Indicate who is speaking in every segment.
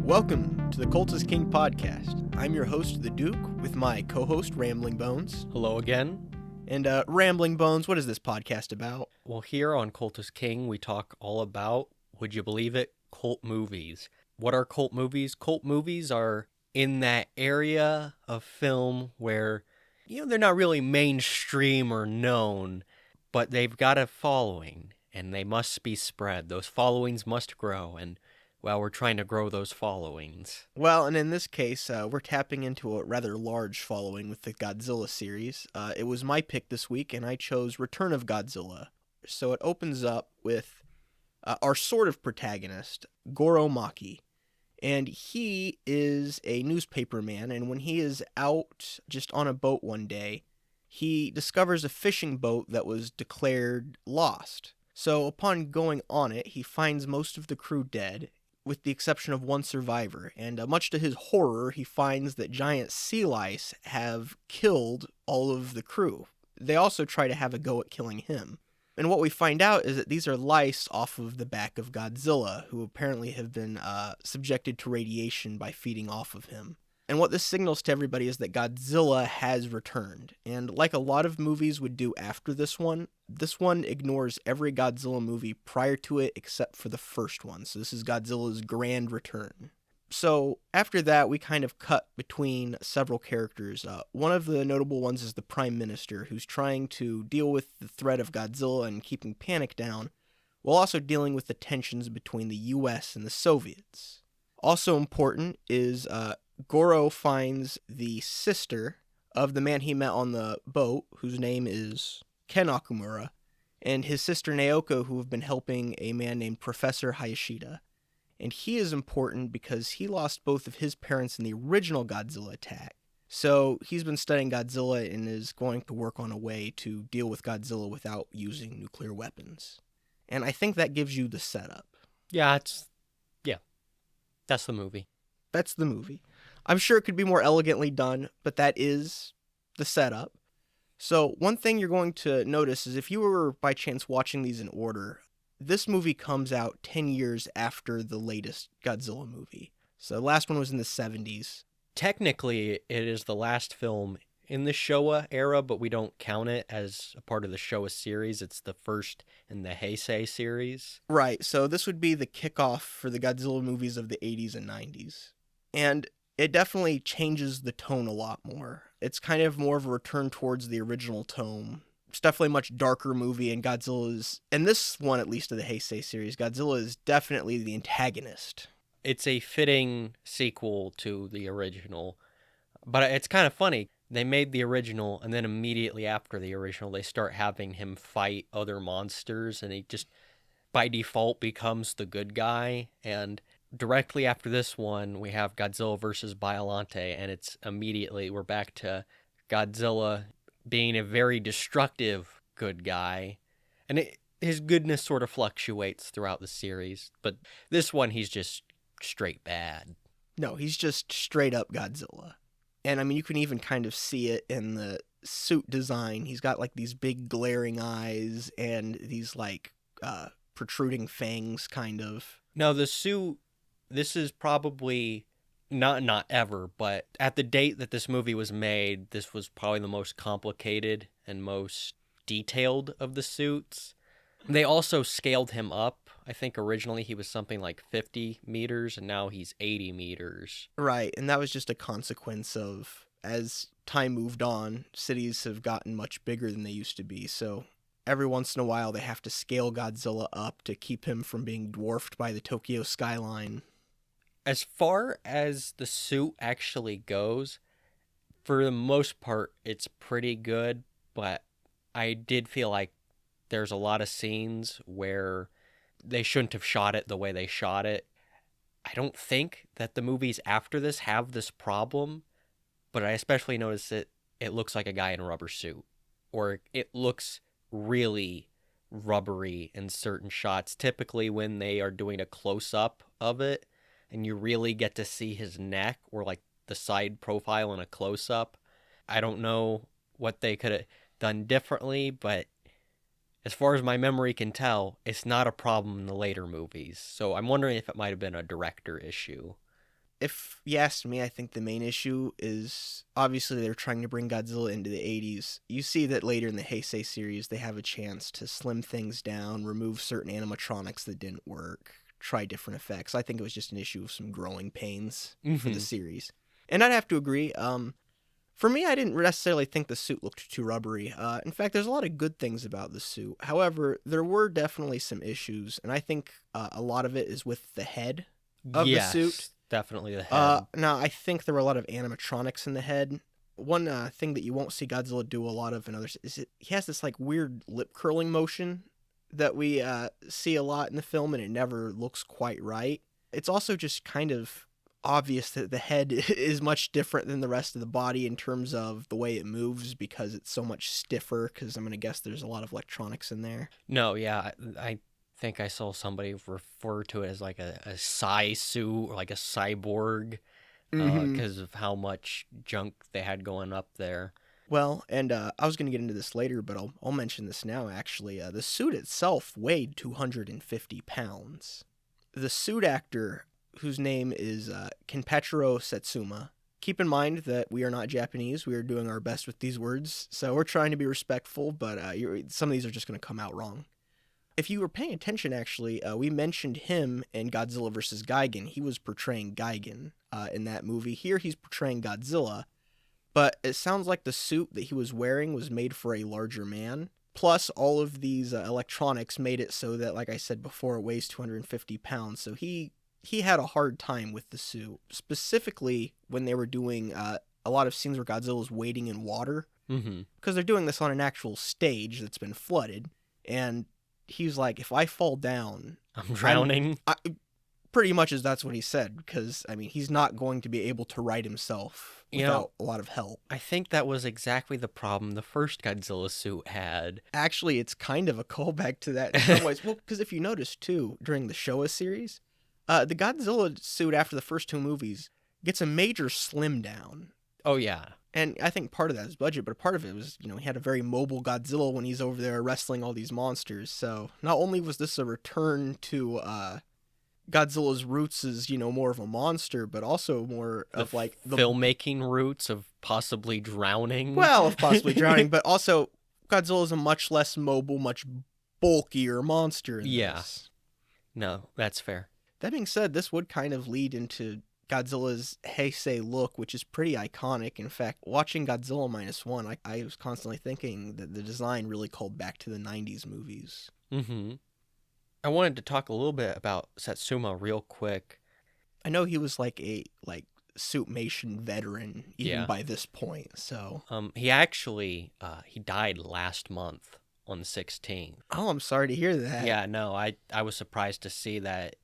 Speaker 1: Welcome to the Cultist King podcast. I'm your host, The Duke, with my co-host, Rambling Bones.
Speaker 2: Hello again.
Speaker 1: And Rambling Bones, what is this podcast about?
Speaker 2: Well, here on Cultist King, we talk all about, would you believe it, cult movies. What are cult movies? Cult movies are in that area of film where, they're not really mainstream or known, but they've got a following, and they must be spread. Those followings must grow, and well, we're trying to grow those followings.
Speaker 1: Well, and in this case, we're tapping into a rather large following with the Godzilla series. It was my pick this week, and I chose Return of Godzilla. So it opens up with our sort of protagonist, Goro Maki. And he is a newspaper man, and when he is out just on a boat one day, he discovers a fishing boat that was declared lost. So upon going on it, he finds most of the crew dead, with the exception of one survivor, and much to his horror, he finds that giant sea lice have killed all of the crew. They also try to have a go at killing him. And what we find out is that these are lice off of the back of Godzilla, who apparently have been subjected to radiation by feeding off of him. And what this signals to everybody is that Godzilla has returned. And like a lot of movies would do after this one ignores every Godzilla movie prior to it except for the first one. So this is Godzilla's grand return. So after that, we kind of cut between several characters. One of the notable ones is the Prime Minister, who's trying to deal with the threat of Godzilla and keeping panic down, while also dealing with the tensions between the US and the Soviets. Also important is Goro finds the sister of the man he met on the boat, whose name is Ken Okumura, and his sister Naoko, who have been helping a man named Professor Hayashida. And he is important because he lost both of his parents in the original Godzilla attack. So he's been studying Godzilla and is going to work on a way to deal with Godzilla without using nuclear weapons. And I think that gives you the setup.
Speaker 2: Yeah, that's the movie.
Speaker 1: That's the movie. I'm sure it could be more elegantly done, but that is the setup. So one thing you're going to notice is if you were by chance watching these in order, this movie comes out 10 years after the latest Godzilla movie. So the last one was in the 70s.
Speaker 2: Technically, it is the last film in the Showa era, but we don't count it as a part of the Showa series. It's the first in the Heisei series.
Speaker 1: Right, so this would be the kickoff for the Godzilla movies of the 80s and 90s. And it definitely changes the tone a lot more. It's kind of more of a return towards the original tone. It's definitely a much darker movie, and Godzilla is, in this one at least of the Heisei series, Godzilla is definitely the antagonist.
Speaker 2: It's a fitting sequel to the original, but it's kind of funny. They made the original, and then immediately after the original, they start having him fight other monsters, and he just, by default, becomes the good guy. And directly after this one, we have Godzilla vs. Biollante, and it's immediately, we're back to Godzilla being a very destructive good guy. And his goodness sort of fluctuates throughout the series, but this one, he's just straight bad.
Speaker 1: No, he's just straight up Godzilla. And I mean, you can even kind of see it in the suit design. He's got like these big glaring eyes and these like protruding fangs kind of.
Speaker 2: Now the suit, this is probably not ever, but at the date that this movie was made, this was probably the most complicated and most detailed of the suits. They also scaled him up. I think originally he was something like 50 meters, and now he's 80 meters.
Speaker 1: Right, and that was just a consequence of, as time moved on, cities have gotten much bigger than they used to be, so every once in a while they have to scale Godzilla up to keep him from being dwarfed by the Tokyo skyline.
Speaker 2: As far as the suit actually goes, for the most part, it's pretty good, but I did feel like there's a lot of scenes where they shouldn't have shot it the way they shot it. I don't think that the movies after this have this problem, but I especially noticed that it looks like a guy in a rubber suit, or it looks really rubbery in certain shots. Typically when they are doing a close-up of it, and you really get to see his neck or like the side profile in a close-up. I don't know what they could have done differently, but as far as my memory can tell, it's not a problem in the later movies. So I'm wondering if it might have been a director issue.
Speaker 1: If you ask me, I think the main issue is obviously they're trying to bring Godzilla into the 80s. You see that later in the Heisei series, they have a chance to slim things down, remove certain animatronics that didn't work, try different effects. I think it was just an issue of some growing pains for the
Speaker 2: Hmm.
Speaker 1: series. And I'd have to agree. For me, I didn't necessarily think the suit looked too rubbery. In fact, there's a lot of good things about the suit. However, there were definitely some issues, and I think a lot of it is with the head of the suit.
Speaker 2: Yes, definitely the head.
Speaker 1: Now, I think there were a lot of animatronics in the head. One thing that you won't see Godzilla do a lot of in others is he has this like weird lip curling motion that we see a lot in the film, and it never looks quite right. It's also just kind of obvious that the head is much different than the rest of the body in terms of the way it moves because it's so much stiffer. Because I'm gonna guess there's a lot of electronics in there.
Speaker 2: No, yeah, I think I saw somebody refer to it as like a psi suit or like a cyborg
Speaker 1: Mm-hmm.
Speaker 2: because of how much junk they had going up there.
Speaker 1: Well, and I was going to get into this later, but I'll mention this now, actually. The suit itself weighed 250 pounds. The suit actor, whose name is Kenpachiro Setsuma, keep in mind that we are not Japanese. We are doing our best with these words, so we're trying to be respectful, but some of these are just going to come out wrong. If you were paying attention, actually, we mentioned him in Godzilla vs. Gigan. He was portraying Gigan in that movie. Here he's portraying Godzilla. But it sounds like the suit that he was wearing was made for a larger man. Plus, all of these electronics made it so that, like I said before, it weighs 250 pounds. So he had a hard time with the suit. Specifically, when they were doing a lot of scenes where Godzilla's wading in water.
Speaker 2: Hmm.
Speaker 1: Because they're doing this on an actual stage that's been flooded. And he's like, if I fall down,
Speaker 2: I'm drowning.
Speaker 1: pretty much as that's what he said. Because, I mean, he's not going to be able to right himself
Speaker 2: You know,
Speaker 1: without a lot of help.
Speaker 2: I think that was exactly the problem the first Godzilla suit had.
Speaker 1: Actually, it's kind of a callback to that in some ways. Well, because if you notice too, during the Showa series, the Godzilla suit after the first two movies gets a major slim down.
Speaker 2: Oh yeah.
Speaker 1: And I think part of that is budget, but a part of it was, he had a very mobile Godzilla when he's over there wrestling all these monsters. So not only was this a return to Godzilla's roots as, more of a monster, but also more of like the
Speaker 2: filmmaking roots of possibly drowning.
Speaker 1: well, of possibly drowning, but also Godzilla is a much less mobile, much bulkier monster in
Speaker 2: Yeah.
Speaker 1: this.
Speaker 2: No, that's fair.
Speaker 1: That being said, this would kind of lead into Godzilla's Heisei look, which is pretty iconic. In fact, watching Godzilla -1, I was constantly thinking that the design really called back to the 90s movies.
Speaker 2: Hmm. I wanted to talk a little bit about Satsuma real quick.
Speaker 1: I know he was like a suitmation veteran even
Speaker 2: Yeah.
Speaker 1: by this point, so
Speaker 2: He actually he died last month on the 16th.
Speaker 1: oh, I'm sorry to hear that.
Speaker 2: Yeah, no, I was surprised to see that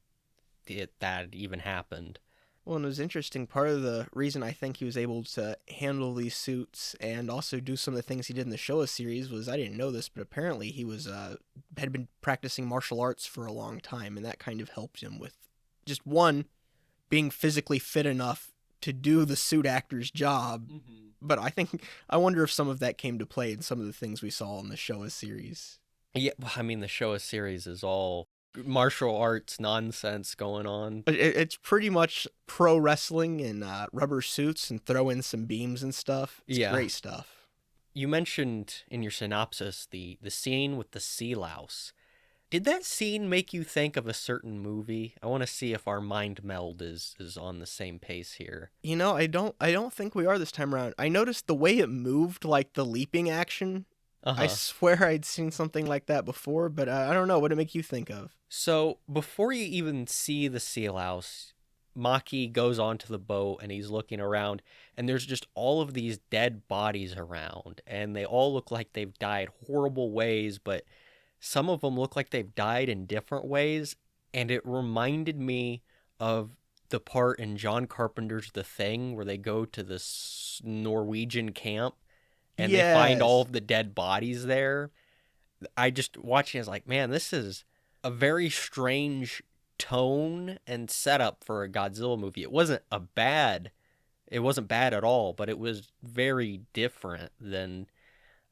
Speaker 2: that even happened.
Speaker 1: Well, and it was interesting. Part of the reason I think he was able to handle these suits and also do some of the things he did in the Showa series was, I didn't know this, but apparently he was had been practicing martial arts for a long time, and that kind of helped him with just one, being physically fit enough to do the suit actor's job.
Speaker 2: Mm-hmm.
Speaker 1: But I wonder if some of that came to play in some of the things we saw in the Showa series.
Speaker 2: Yeah, well, I mean the Showa series is all martial arts nonsense going on.
Speaker 1: It's pretty much pro wrestling in rubber suits and throw in some beams and stuff. It's
Speaker 2: Yeah.
Speaker 1: great stuff.
Speaker 2: You mentioned in your synopsis the scene with the sea louse. Did that scene make you think of a certain movie? I want to see if our mind meld is on the same pace here.
Speaker 1: I don't think we are this time around. I noticed the way it moved, like the leaping action.
Speaker 2: Uh-huh.
Speaker 1: I swear I'd seen something like that before, but I don't know. What did it make you think of?
Speaker 2: So before you even see the sea louse, Maki goes onto the boat and he's looking around, and there's just all of these dead bodies around, and they all look like they've died horrible ways, but some of them look like they've died in different ways, and it reminded me of the part in John Carpenter's The Thing where they go to this Norwegian camp and they find all
Speaker 1: Yes.
Speaker 2: of the dead bodies there. I just watching it, I was like, man, this is a very strange tone and setup for a Godzilla movie. It wasn't bad at all, but it was very different than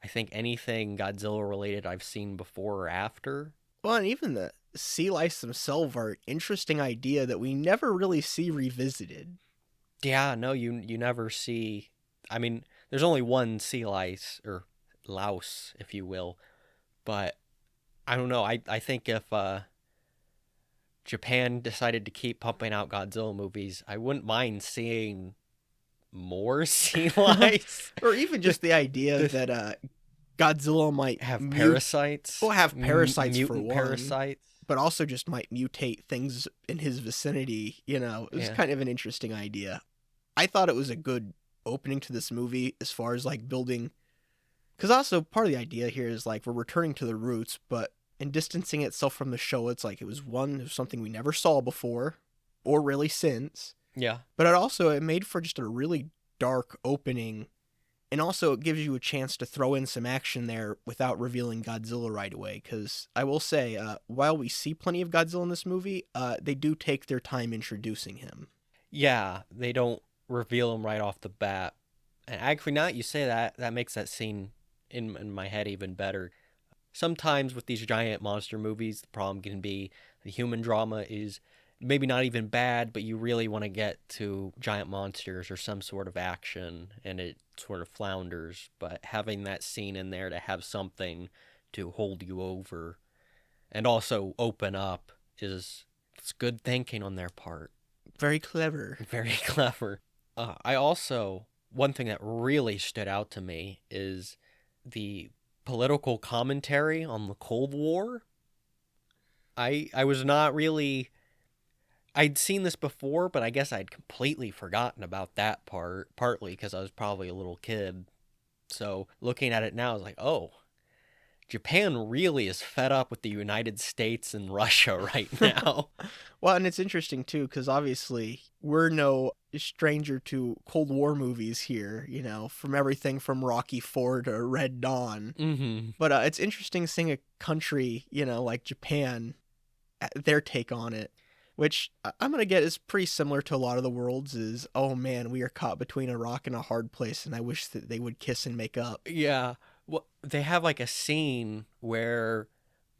Speaker 2: I think anything Godzilla related I've seen before or after.
Speaker 1: Well, and even the sea lice themselves are an interesting idea that we never really see revisited.
Speaker 2: Yeah, no, you never see. I mean, there's only one sea lice or louse, if you will, but I don't know. I think if Japan decided to keep pumping out Godzilla movies, I wouldn't mind seeing more sea lice.
Speaker 1: Or even
Speaker 2: the,
Speaker 1: just the idea
Speaker 2: the
Speaker 1: that Godzilla might
Speaker 2: have parasites,
Speaker 1: well, have parasites for
Speaker 2: mutant
Speaker 1: one,
Speaker 2: parasites.
Speaker 1: but also just might mutate things in his vicinity. It's
Speaker 2: Yeah,
Speaker 1: kind of an interesting idea. I thought it was a good opening to this movie as far as like building, because also part of the idea here is like we're returning to the roots, but in distancing itself from the show, it's like it was something we never saw before, or really since.
Speaker 2: yeah,
Speaker 1: But it made for just a really dark opening, and also it gives you a chance to throw in some action there without revealing Godzilla right away. Because I will say, while we see plenty of Godzilla in this movie, they do take their time introducing him.
Speaker 2: yeah. They don't reveal them right off the bat. And actually, now that you say that, that makes that scene in my head even better. Sometimes with these giant monster movies, the problem can be the human drama is maybe not even bad, but you really want to get to giant monsters or some sort of action, and it sort of flounders. But having that scene in there to have something to hold you over and also open up is it's good thinking on their part.
Speaker 1: Very clever.
Speaker 2: Very clever. I also one thing that really stood out to me is the political commentary on the Cold War. I was not really I'd seen this before, but I guess I'd completely forgotten about that part, partly because I was probably a little kid. So looking at it now, I was like, oh, Japan really is fed up with the United States and Russia right now.
Speaker 1: Well, and it's interesting too, because obviously we're no stranger to Cold War movies here, from everything from Rocky IV to Red Dawn.
Speaker 2: Mm-hmm.
Speaker 1: But it's interesting seeing a country, like Japan, their take on it, which I'm going to get is pretty similar to a lot of the world's is, oh man, we are caught between a rock and a hard place, and I wish that they would kiss and make up.
Speaker 2: Yeah. Well, they have like a scene where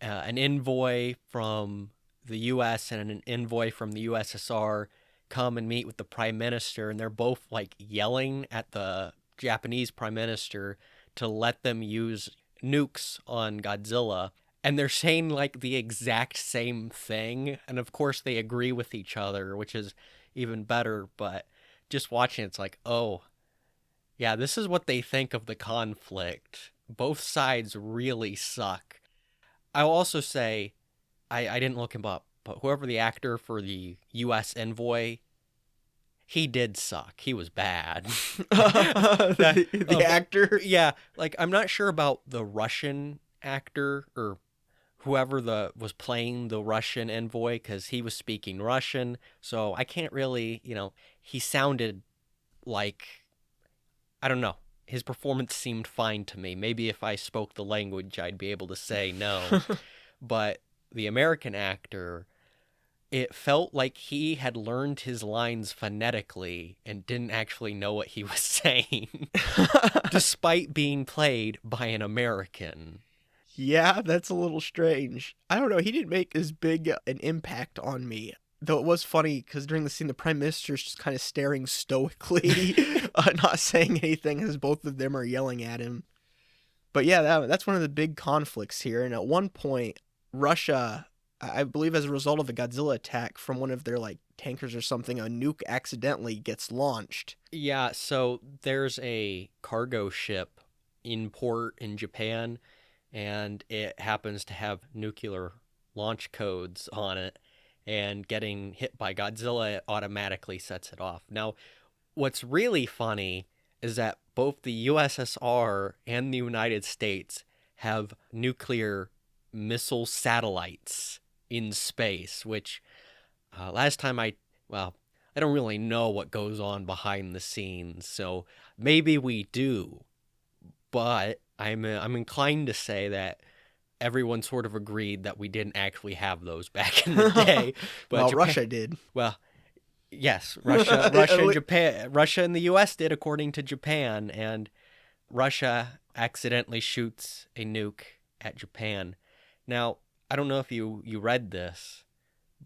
Speaker 2: an envoy from the U.S. and an envoy from the USSR come and meet with the prime minister, and they're both like yelling at the Japanese prime minister to let them use nukes on Godzilla. And they're saying like the exact same thing. And of course, they agree with each other, which is even better. But just watching, it's like, oh, yeah, this is what they think of the conflict. Both sides really suck. I'll also say, I didn't look him up, but whoever the actor for the U.S. envoy, he did suck. He was bad.
Speaker 1: The actor?
Speaker 2: Yeah, like I'm not sure about the Russian actor or whoever was playing the Russian envoy because he was speaking Russian, so I can't really, he sounded like I don't know. His performance seemed fine to me. Maybe if I spoke the language, I'd be able to say no. But the American actor, it felt like he had learned his lines phonetically and didn't actually know what he was saying, despite being played by an American.
Speaker 1: Yeah, that's a little strange. I don't know. He didn't make as big an impact on me. Though it was funny because during the scene, the prime minister's just kind of staring stoically, not saying anything as both of them are yelling at him. But yeah, that's one of the big conflicts here. And at one point, Russia, I believe as a result of a Godzilla attack from one of their like tankers or something, a nuke accidentally gets launched.
Speaker 2: Yeah, so there's a cargo ship in port in Japan, and it happens to have nuclear launch codes on it, and getting hit by Godzilla automatically sets it off. Now, what's really funny is that both the USSR and the United States have nuclear missile satellites in space, which last time well, I don't really know what goes on behind the scenes, so maybe we do, but I'm inclined to say that everyone sort of agreed that we didn't actually have those back in the day. But
Speaker 1: Well,
Speaker 2: Japan,
Speaker 1: Russia did.
Speaker 2: well, yes, Russia and Japan, Russia and the U.S. did according to Japan, and Russia accidentally shoots a nuke at Japan. Now, I don't know if you read this,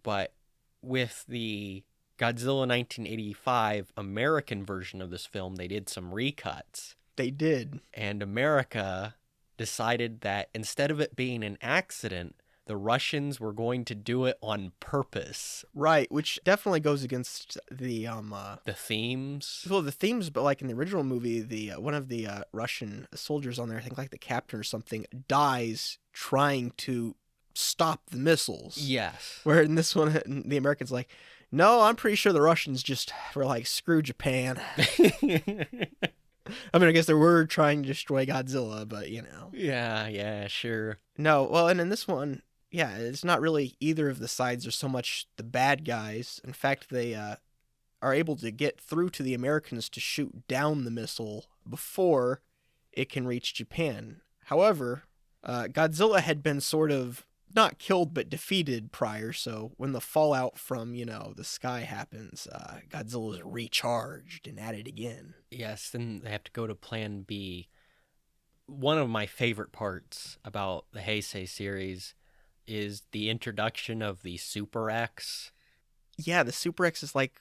Speaker 2: but with the Godzilla 1985 American version of this film, they did some recuts.
Speaker 1: They did.
Speaker 2: And America decided that instead of it being an accident, the Russians were going to do it on purpose.
Speaker 1: Right, which definitely goes against the
Speaker 2: themes.
Speaker 1: Well, the themes, but like in the original movie, the one of the Russian soldiers on there, I think like the captain or something, dies trying to stop the missiles.
Speaker 2: Yes.
Speaker 1: Where in this one, the Americans like, no, I'm pretty sure the Russians just were like, screw Japan. I mean, I guess they were trying to destroy Godzilla, but you know.
Speaker 2: Yeah, sure.
Speaker 1: No, well, and in this one, yeah, it's not really either of the sides are so much the bad guys. In fact, they are able to get through to the Americans to shoot down the missile before it can reach Japan. However, Godzilla had been sort of not killed but defeated prior, so when the fallout from, the sky happens, Godzilla is recharged and at it again.
Speaker 2: Yes, then they have to go to Plan B. One of my favorite parts about the Heisei series is the introduction of the Super X.
Speaker 1: Yeah, the Super X is like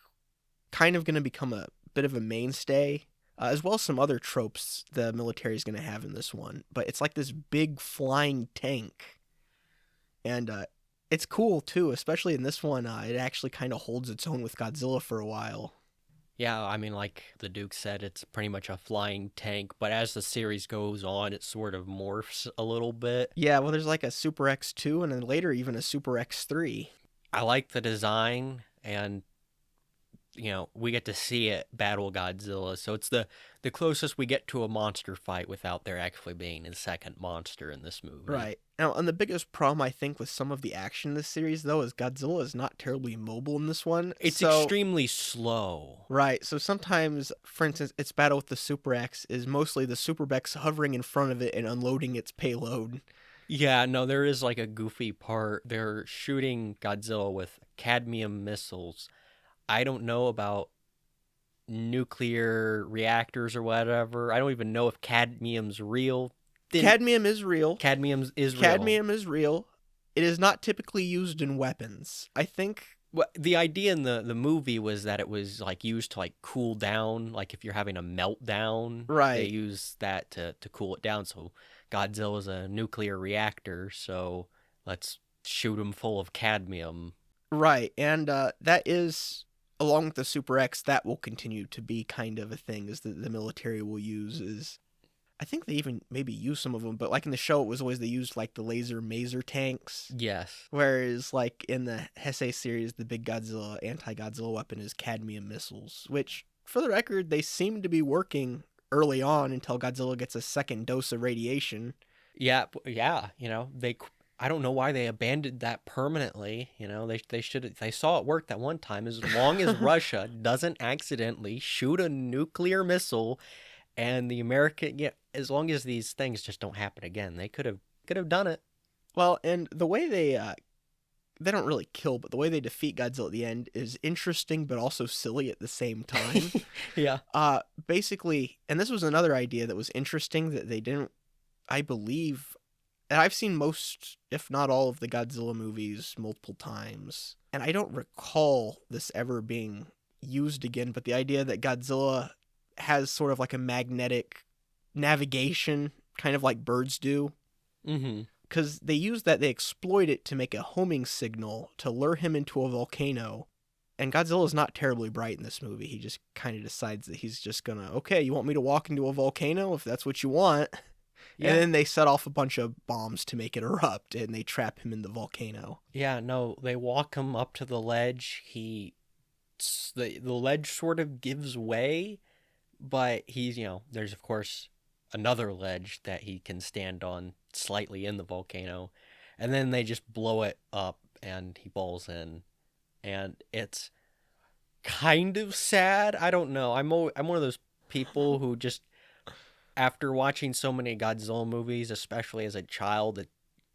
Speaker 1: kind of going to become a bit of a mainstay, as well as some other tropes the military is going to have in this one. But it's like this big flying tank. And it's cool, too, especially in this one. It actually kind of holds its own with Godzilla for a while.
Speaker 2: Yeah, I mean, like the Duke said, it's pretty much a flying tank, but as the series goes on, it sort of morphs a little bit.
Speaker 1: Yeah, well, there's like a Super X2 and then later even a Super X3.
Speaker 2: I like the design, and, we get to see it battle Godzilla, so it's the closest we get to a monster fight without there actually being a second monster in this movie.
Speaker 1: Right. Now, and the biggest problem, I think, with some of the action in this series, though, is Godzilla is not terribly mobile in this one.
Speaker 2: It's extremely slow.
Speaker 1: Right. So sometimes, for instance, its battle with the Super X is mostly the Super X hovering in front of it and unloading its payload.
Speaker 2: Yeah, no, there is like a goofy part. They're shooting Godzilla with cadmium missiles. I don't know about nuclear reactors or whatever. I don't even know if cadmium's real.
Speaker 1: Cadmium is real.
Speaker 2: Cadmium is real.
Speaker 1: Cadmium is real. It is not typically used in weapons. I think.
Speaker 2: Well, the idea in the movie was that it was like used to like cool down, like if you're having a meltdown,
Speaker 1: right?
Speaker 2: They use that to cool it down. So Godzilla's a nuclear reactor, so let's shoot him full of cadmium.
Speaker 1: Right, and that is, along with the Super X, that will continue to be kind of a thing, is that the military will use is. I think they even maybe use some of them, but like in the show, it was always they used like the laser maser tanks.
Speaker 2: Yes.
Speaker 1: Whereas like in the Heisei series, the big Godzilla anti-Godzilla weapon is cadmium missiles, which, for the record, they seem to be working early on until Godzilla gets a second dose of radiation.
Speaker 2: Yeah. I don't know why they abandoned that permanently. They should. They saw it work that one time. As long as Russia doesn't accidentally shoot a nuclear missile. And the American, as long as these things just don't happen again, they could have done it.
Speaker 1: Well, and the way they don't really kill, but the way they defeat Godzilla at the end is interesting, but also silly at the same time.
Speaker 2: Yeah.
Speaker 1: Basically, and this was another idea that was interesting that they didn't, I believe, and I've seen most, if not all, of the Godzilla movies multiple times, and I don't recall this ever being used again, but the idea that Godzilla has sort of like a magnetic navigation, kind of like birds do.
Speaker 2: Mm-hmm.
Speaker 1: Because they exploit it to make a homing signal to lure him into a volcano. And Godzilla's not terribly bright in this movie. He just kind of decides that he's just gonna, okay, you want me to walk into a volcano if that's what you want? Yeah. And then they set off a bunch of bombs to make it erupt, and they trap him in the volcano.
Speaker 2: Yeah, no, they walk him up to the ledge. The ledge sort of gives way. But he's, there's of course another ledge that he can stand on slightly in the volcano. And then they just blow it up and he falls in. And it's kind of sad. I don't know. I'm one of those people who just, after watching so many Godzilla movies, especially as a child,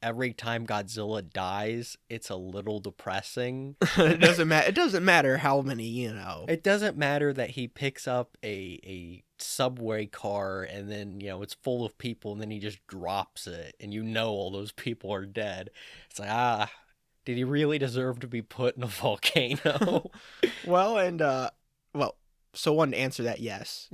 Speaker 2: every time Godzilla dies, it's a little depressing.
Speaker 1: It doesn't matter how many,
Speaker 2: It doesn't matter that he picks up a subway car and then, it's full of people and then he just drops it and all those people are dead. It's like, Did he really deserve to be put in a volcano?
Speaker 1: Well, and well, so one to answer that, yes.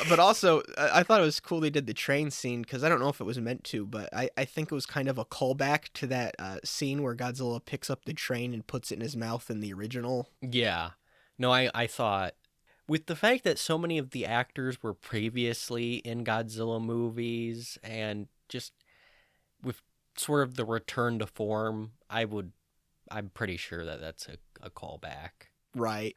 Speaker 1: But also, I thought it was cool they did the train scene because I don't know if it was meant to, but I think it was kind of a callback to that scene where Godzilla picks up the train and puts it in his mouth in the original.
Speaker 2: Yeah. No, I thought with the fact that so many of the actors were previously in Godzilla movies and just with sort of the return to form, I'm pretty sure that that's a callback.
Speaker 1: Right.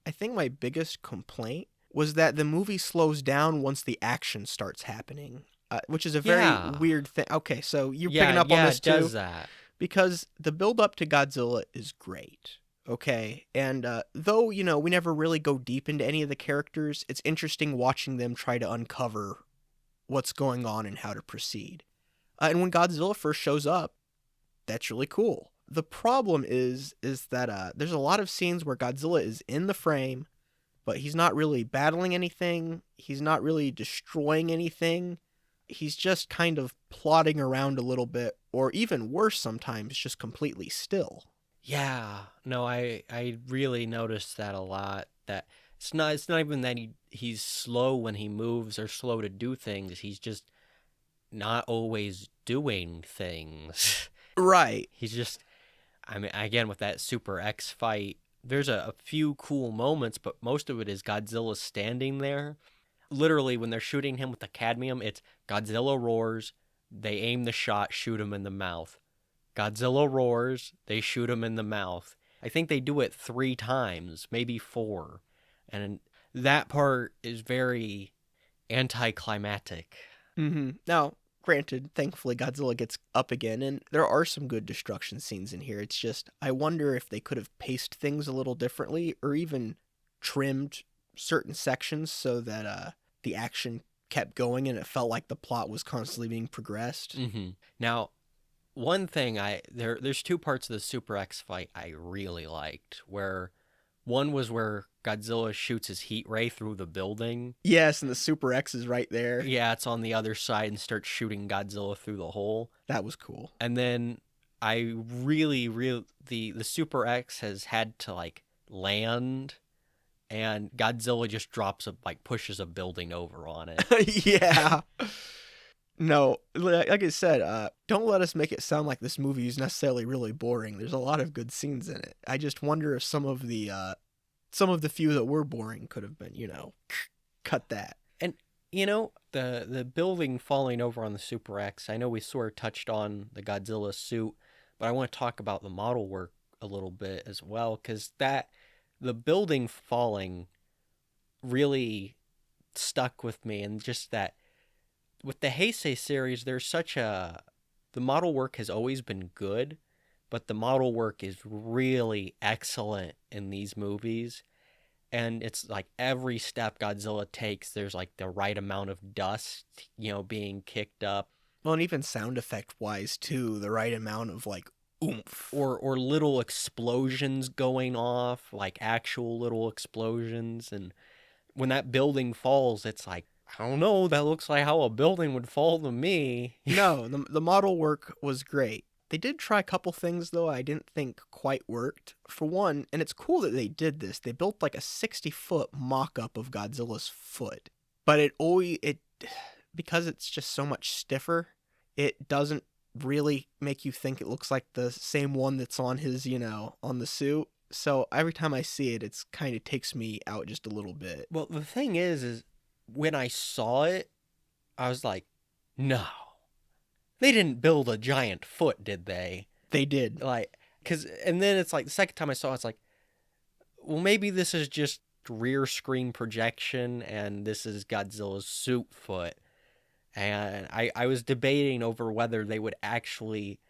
Speaker 1: I think my biggest complaint was that the movie slows down once the action starts happening, which is a very
Speaker 2: Yeah.
Speaker 1: weird thing. Okay, so you're
Speaker 2: Yeah,
Speaker 1: picking up on
Speaker 2: yeah,
Speaker 1: this
Speaker 2: it
Speaker 1: too?
Speaker 2: does that.
Speaker 1: Because the build up to Godzilla is great. Okay, and though, we never really go deep into any of the characters, it's interesting watching them try to uncover what's going on and how to proceed. And when Godzilla first shows up, that's really cool. The problem is that there's a lot of scenes where Godzilla is in the frame, but he's not really battling anything. He's not really destroying anything. He's just kind of plodding around a little bit, or even worse sometimes, just completely still.
Speaker 2: Yeah. No, I really noticed that a lot. That it's not even that he's slow when he moves or slow to do things. He's just not always doing things.
Speaker 1: Right.
Speaker 2: He's just, I mean, again, with that Super X fight, there's a few cool moments, but most of it is Godzilla standing there. Literally, when they're shooting him with the cadmium, it's Godzilla roars, they aim the shot, shoot him in the mouth. Godzilla roars, they shoot him in the mouth. I think they do it 3 times, maybe 4. And that part is very anticlimactic.
Speaker 1: Now, granted, thankfully Godzilla gets up again, and there are some good destruction scenes in here. It's just, I wonder if they could have paced things a little differently, or even trimmed certain sections so that the action kept going and it felt like the plot was constantly being progressed.
Speaker 2: Now, one thing there's 2 parts of the Super X fight I really liked, where one was where Godzilla shoots his heat ray through the building.
Speaker 1: Yes, and the Super X is right there.
Speaker 2: Yeah, it's on the other side and starts shooting Godzilla through the hole.
Speaker 1: That was cool.
Speaker 2: And then I really the Super X has had to like land, and Godzilla just pushes a building over on it.
Speaker 1: Yeah. No, like I said, don't let us make it sound like this movie is necessarily really boring. There's a lot of good scenes in it. I just wonder if some of the few that were boring could have been, cut that.
Speaker 2: And the building falling over on the Super X, I know we sort of touched on the Godzilla suit, but I want to talk about the model work a little bit as well, because the building falling really stuck with me, and just that with the Heisei series, the model work has always been good, but the model work is really excellent in these movies. And it's like every step Godzilla takes, there's like the right amount of dust, being kicked up.
Speaker 1: Well, and even sound effect wise too, the right amount of like oomph.
Speaker 2: Or little explosions going off, like actual little explosions. And when that building falls, it's like, I don't know, that looks like how a building would fall to me.
Speaker 1: No, the model work was great. They did try a couple things, though, I didn't think quite worked. For one, and it's cool that they did this, they built like a 60-foot mock-up of Godzilla's foot. But because it's just so much stiffer, it doesn't really make you think it looks like the same one that's on his, on the suit. So every time I see it, it's kind of takes me out just a little bit.
Speaker 2: Well, the thing is when I saw it, I was like, no. They didn't build a giant foot, did they?
Speaker 1: They did.
Speaker 2: And then it's like, the second time I saw it, it's like, well, maybe this is just rear screen projection and this is Godzilla's suit foot. And I was debating over whether they would actually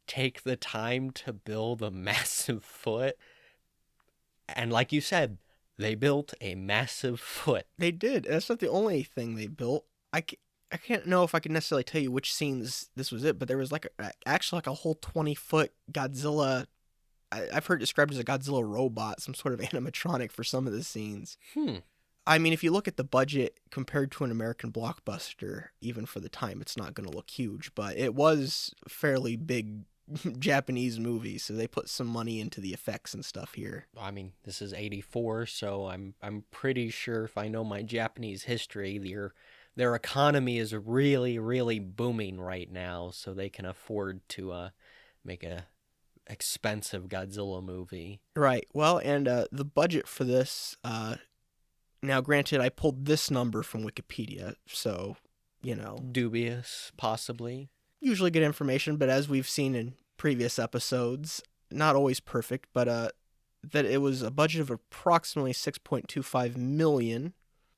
Speaker 2: take the time to build a massive foot. And like you said, they built a massive foot.
Speaker 1: They did. That's not the only thing they built. I can't know if I can necessarily tell you which scenes this was it, but there was actually a whole 20-foot Godzilla. I've heard it described as a Godzilla robot, some sort of animatronic for some of the scenes. I mean, if you look at the budget compared to an American blockbuster, even for the time, it's not going to look huge, but it was fairly big Japanese movie, so they put some money into the effects and stuff here.
Speaker 2: I mean, this is 84, so I'm pretty sure if I know my Japanese history, their economy is really, really booming right now, so they can afford to make a expensive Godzilla movie.
Speaker 1: Right. Well, and the budget for this, now granted, I pulled this number from Wikipedia, so,
Speaker 2: Dubious, possibly.
Speaker 1: usually good information, but as we've seen in previous episodes, not always perfect, but that it was a budget of approximately 6.25 million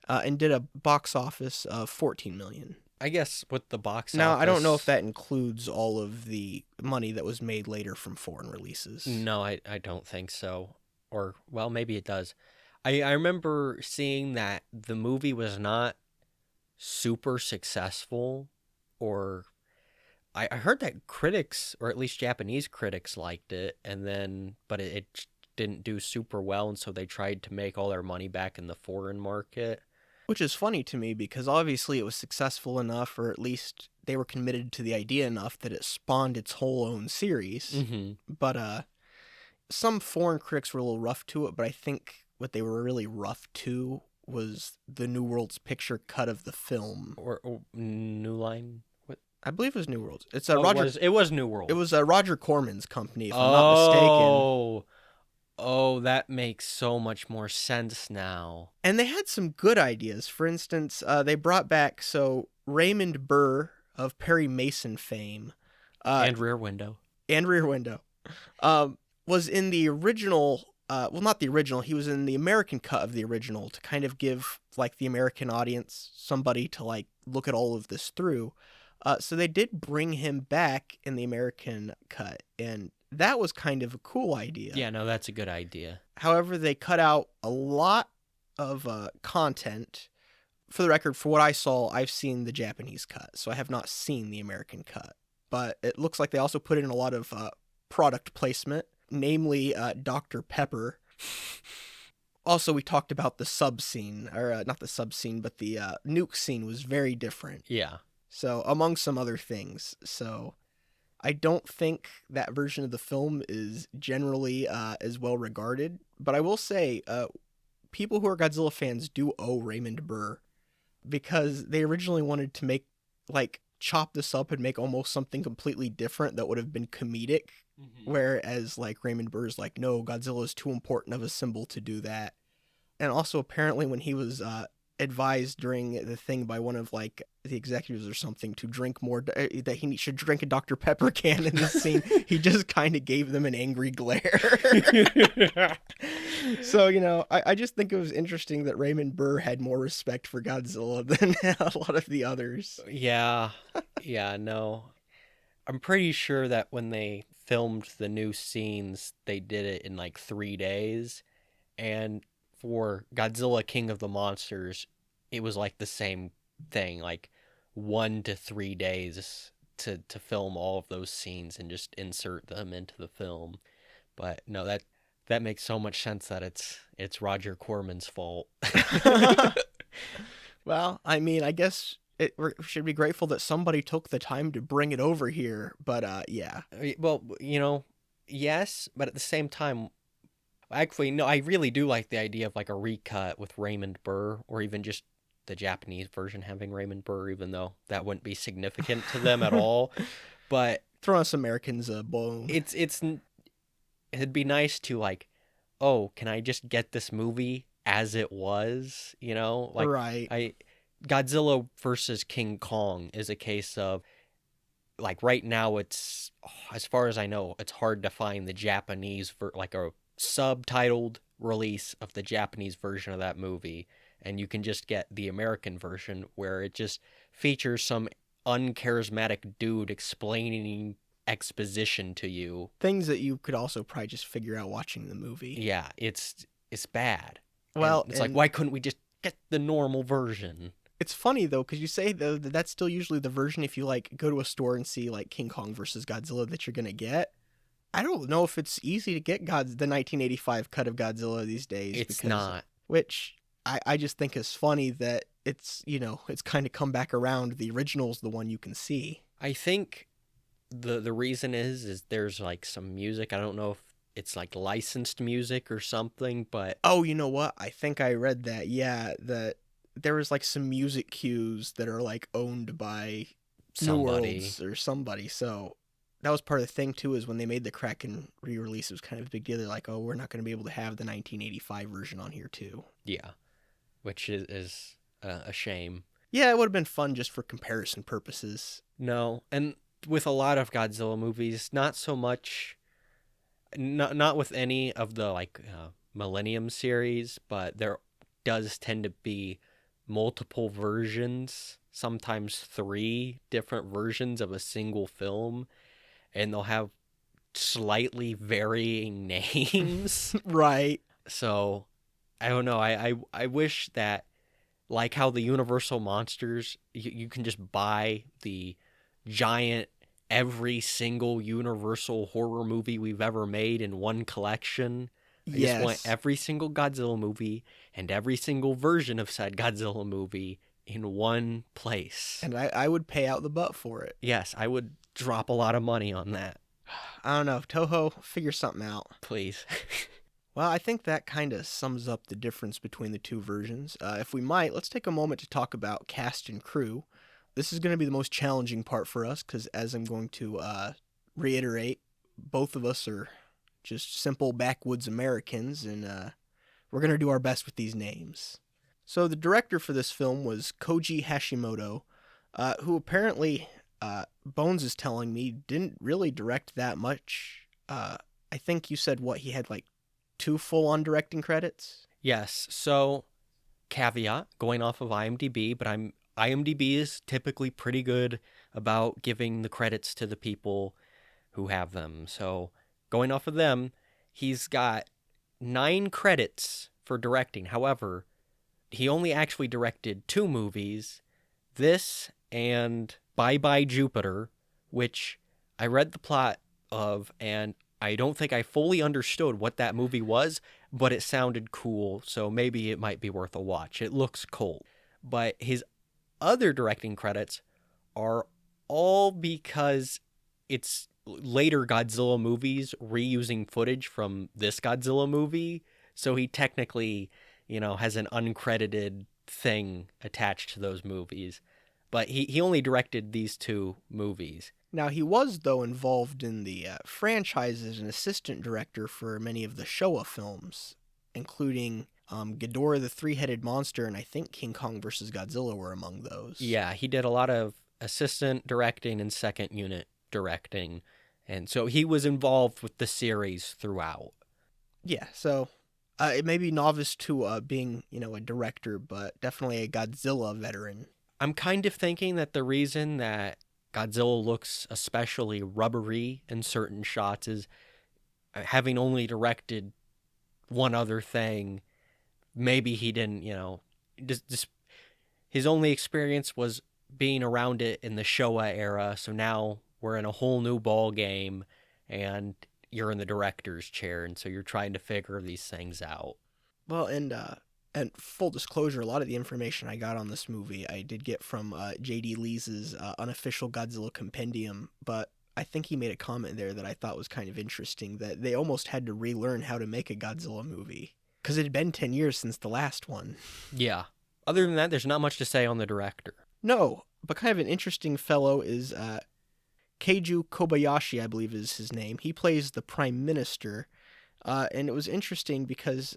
Speaker 1: and did a box office of 14 million.
Speaker 2: I guess with the box
Speaker 1: Now,
Speaker 2: office...
Speaker 1: I don't know if that includes all of the money that was made later from foreign releases.
Speaker 2: No, I don't think so. Or, well, maybe it does. I remember seeing that the movie was not super successful, or I heard that critics, or at least Japanese critics, liked it, but it didn't do super well, and so they tried to make all their money back in the foreign market.
Speaker 1: Which is funny to me because obviously it was successful enough, or at least they were committed to the idea enough that it spawned its whole own series.
Speaker 2: Mm-hmm.
Speaker 1: But some foreign critics were a little rough to it, but I think what they were really rough to was the New World's picture cut of the film.
Speaker 2: Or New Line? What?
Speaker 1: I believe it was New World's. It's
Speaker 2: It was New World.
Speaker 1: It was Roger Corman's company, if I'm not mistaken.
Speaker 2: Oh, that makes so much more sense now.
Speaker 1: And they had some good ideas. For instance, they brought back Raymond Burr of Perry Mason fame,
Speaker 2: And Rear Window.
Speaker 1: Was in the original. Well, not the original. He was in the American cut of the original to kind of give the American audience somebody to look at all of this through. So they did bring him back in the American cut, and that was kind of a cool idea.
Speaker 2: Yeah, no, that's a good idea.
Speaker 1: However, they cut out a lot of content. For the record, for what I saw, I've seen the Japanese cut, so I have not seen the American cut. But it looks like they also put in a lot of product placement, namely Dr. Pepper. Also, we talked about the sub scene, or not the sub scene, but the nuke scene was very different.
Speaker 2: Yeah.
Speaker 1: So, among some other things. So, I don't think that version of the film is generally as well regarded. But I will say, people who are Godzilla fans do owe Raymond Burr, because they originally wanted to make, chop this up and make almost something completely different that would have been comedic. Mm-hmm. Whereas, Raymond Burr's no, Godzilla is too important of a symbol to do that. And also, apparently, when he was advised during the thing by one of the executives or something to drink more, that he should drink a Dr. Pepper can in this scene, he just kind of gave them an angry glare. So, I just think it was interesting that Raymond Burr had more respect for Godzilla than a lot of the others.
Speaker 2: Yeah. Yeah, no. I'm pretty sure that when they filmed the new scenes, they did it in 3 days. And for Godzilla King of the Monsters, it was the same thing, 1 to 3 days to film all of those scenes and just insert them into the film. But no, that makes so much sense that it's Roger Corman's fault.
Speaker 1: Well, I mean, I guess we should be grateful that somebody took the time to bring it over here, but yeah.
Speaker 2: Well, yes, but at the same time, actually, no, I really do like the idea of a recut with Raymond Burr, or even just the Japanese version having Raymond Burr, even though that wouldn't be significant to them at all. But
Speaker 1: throw us Americans a bone.
Speaker 2: It'd be nice to oh, can I just get this movie as it was?
Speaker 1: Right.
Speaker 2: Godzilla versus King Kong is a case of right now it's, as far as I know, it's hard to find the Japanese a subtitled release of the Japanese version of that movie, and you can just get the American version where it just features some uncharismatic dude explaining exposition to you.
Speaker 1: Things that you could also probably just figure out watching the movie.
Speaker 2: Yeah, it's bad.
Speaker 1: Well,
Speaker 2: and it's why couldn't we just get the normal version?
Speaker 1: It's funny, though, because you say, though, that that's still usually the version if you, go to a store and see, King Kong versus Godzilla that you're going to get. I don't know if it's easy to get the 1985 cut of Godzilla these days.
Speaker 2: It's not.
Speaker 1: Which I just think is funny that it's, it's kind of come back around. The original's the one you can see.
Speaker 2: I think The reason is there's like some music. I don't know if it's like licensed music or something, but
Speaker 1: Oh, you know what? I think I read that. Yeah, that there was like some music cues that are like owned by New
Speaker 2: somebody.
Speaker 1: Worlds or somebody. So that was part of the thing too. Is when they made the Kraken re-release, it was kind of a big deal. They're like, oh, we're not going to be able to have the 1985 version on here too.
Speaker 2: Yeah, which is a shame.
Speaker 1: Yeah, it would have been fun just for comparison purposes.
Speaker 2: No, and with a lot of Godzilla movies, not so much. Not with any of the like Millennium series, but there does tend to be multiple versions, sometimes three different versions of a single film, and they'll have slightly varying names.
Speaker 1: Right.
Speaker 2: So I don't know. I wish that, like how the Universal monsters, you can just buy the giant every single Universal horror movie we've ever made in one collection. I just want
Speaker 1: Yes.
Speaker 2: every single Godzilla movie and every single version of said Godzilla movie in one place.
Speaker 1: And I would pay out the butt for it.
Speaker 2: Yes, I would drop a lot of money on that.
Speaker 1: I don't know. Toho, figure something out.
Speaker 2: Please.
Speaker 1: Well, I think that kind of sums up the difference between the two versions. If we might, let's take a moment to talk about cast and crew. This is going to be the most challenging part for us because, as I'm going to reiterate, both of us are just simple backwoods Americans, and we're going to do our best with these names. So, the director for this film was Koji Hashimoto, who apparently, Bones is telling me, didn't really direct that much. I think you said what he had like 2 full-on directing credits.
Speaker 2: Yes. So, caveat going off of IMDb, but IMDb is typically pretty good about giving the credits to the people who have them. So, going off of them, he's got 9 credits for directing. However, he only actually directed 2 movies, this and Bye Bye Jupiter, which I read the plot of, and I don't think I fully understood what that movie was, but it sounded cool, so maybe it might be worth a watch. It looks cool. But his other directing credits are all because it's later Godzilla movies reusing footage from this Godzilla movie, so he technically, has an uncredited thing attached to those movies. But he only directed these 2 movies.
Speaker 1: Now, he was, though, involved in the franchise as an assistant director for many of the Showa films, including Ghidorah the Three-Headed Monster, and I think King Kong vs. Godzilla were among those.
Speaker 2: Yeah, he did a lot of assistant directing and second unit directing. And so he was involved with the series throughout.
Speaker 1: Yeah, so it may be novice to being, a director, but definitely a Godzilla veteran.
Speaker 2: I'm kind of thinking that the reason that Godzilla looks especially rubbery in certain shots is having only directed one other thing. Maybe he didn't, just his only experience was being around it in the Showa era. So now we're in a whole new ball game, and you're in the director's chair, and so you're trying to figure these things out.
Speaker 1: Well, and full disclosure, a lot of the information I got on this movie I did get from J.D. Lee's unofficial Godzilla compendium, but I think he made a comment there that I thought was kind of interesting, that they almost had to relearn how to make a Godzilla movie, because it had been 10 years since the last one.
Speaker 2: Yeah. Other than that, there's not much to say on the director.
Speaker 1: No, but kind of an interesting fellow is Keiju Kobayashi, I believe is his name. He plays the Prime Minister, and it was interesting because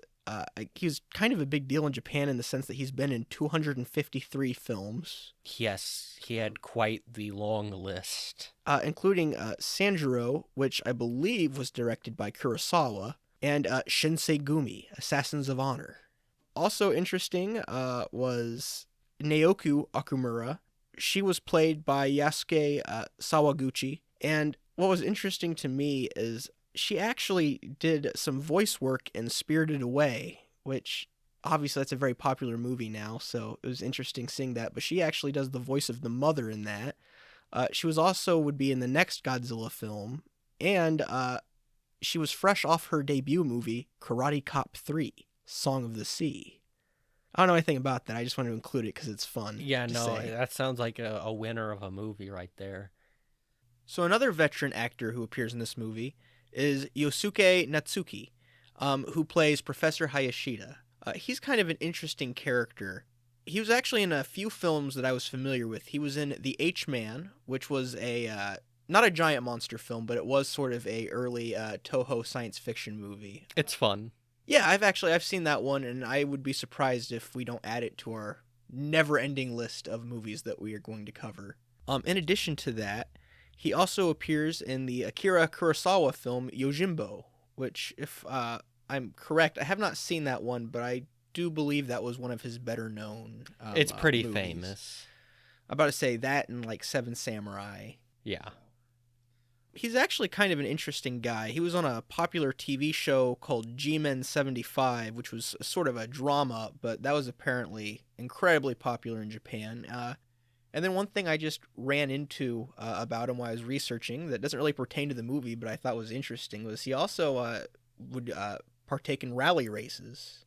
Speaker 1: he's kind of a big deal in Japan in the sense that he's been in 253 films.
Speaker 2: Yes, he had quite the long list.
Speaker 1: Including Sanjuro, which I believe was directed by Kurosawa, and Shinsei Gumi, Assassins of Honor. Also interesting was Naoku Okumura. She was played by Yasuke Sawaguchi, and what was interesting to me is she actually did some voice work in Spirited Away, which obviously that's a very popular movie now, so it was interesting seeing that, but she actually does the voice of the mother in that. She would be in the next Godzilla film, and she was fresh off her debut movie, Karate Cop 3, Song of the Sea. I don't know anything about that, I just wanted to include it because it's fun.
Speaker 2: Yeah,
Speaker 1: to
Speaker 2: no,
Speaker 1: say.
Speaker 2: that sounds like a winner of a movie right there.
Speaker 1: So another veteran actor who appears in this movie is Yosuke Natsuki, who plays Professor Hayashida. He's kind of an interesting character. He was actually in a few films that I was familiar with. He was in The H-Man, which was a not a giant monster film, but it was sort of a early Toho science fiction movie.
Speaker 2: It's fun.
Speaker 1: Yeah, I've seen that one, and I would be surprised if we don't add it to our never-ending list of movies that we are going to cover. In addition to that, he also appears in the Akira Kurosawa film Yojimbo, which, if I'm correct, I have not seen that one, but I do believe that was one of his better known
Speaker 2: It's pretty
Speaker 1: movies.
Speaker 2: famous.
Speaker 1: I'm about to say that and like Seven Samurai.
Speaker 2: Yeah.
Speaker 1: He's actually kind of an interesting guy. He was on a popular TV show called G-Men 75, which was sort of a drama, but that was apparently incredibly popular in Japan. And then one thing I just ran into about him while I was researching that doesn't really pertain to the movie, but I thought was interesting, was he also would partake in rally races.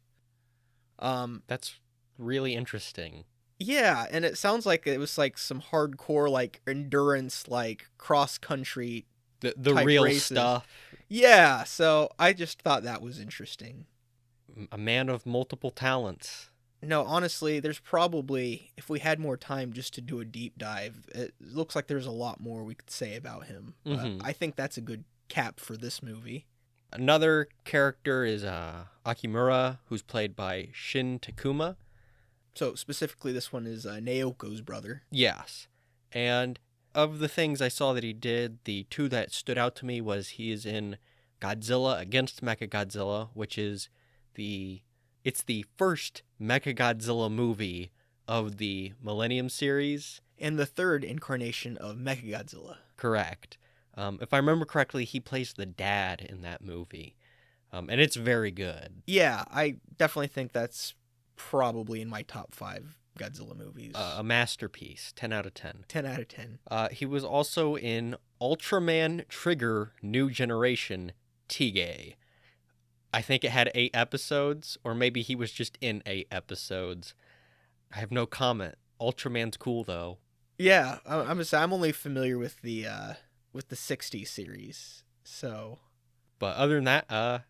Speaker 2: That's really interesting.
Speaker 1: Yeah, and it sounds like it was like some hardcore like endurance like cross country
Speaker 2: The
Speaker 1: type
Speaker 2: real
Speaker 1: races.
Speaker 2: stuff.
Speaker 1: Yeah, so I just thought that was interesting.
Speaker 2: A man of multiple talents.
Speaker 1: No, honestly, there's probably, if we had more time just to do a deep dive, it looks like there's a lot more we could say about him.
Speaker 2: Mhm.
Speaker 1: I think that's a good cap for this movie.
Speaker 2: Another character is Akimura, who's played by Shin Takuma.
Speaker 1: So specifically, this one is Naoko's brother.
Speaker 2: Yes. And of the things I saw that he did, the two that stood out to me was he is in Godzilla Against Mechagodzilla, which is it's the first Mechagodzilla movie of the Millennium series.
Speaker 1: And the third incarnation of Mechagodzilla.
Speaker 2: Correct. If I remember correctly, he plays the dad in that movie. And it's very good.
Speaker 1: Yeah, I definitely think that's probably in my top 5 Godzilla movies.
Speaker 2: A masterpiece. 10 out of 10.
Speaker 1: 10 out of 10.
Speaker 2: He was also in Ultraman Trigger New Generation Tige. I think it had 8 episodes, or maybe he was just in 8 episodes. I have no comment. Ultraman's cool, though.
Speaker 1: Yeah, I'm only familiar with the 60 series, so.
Speaker 2: But other than that,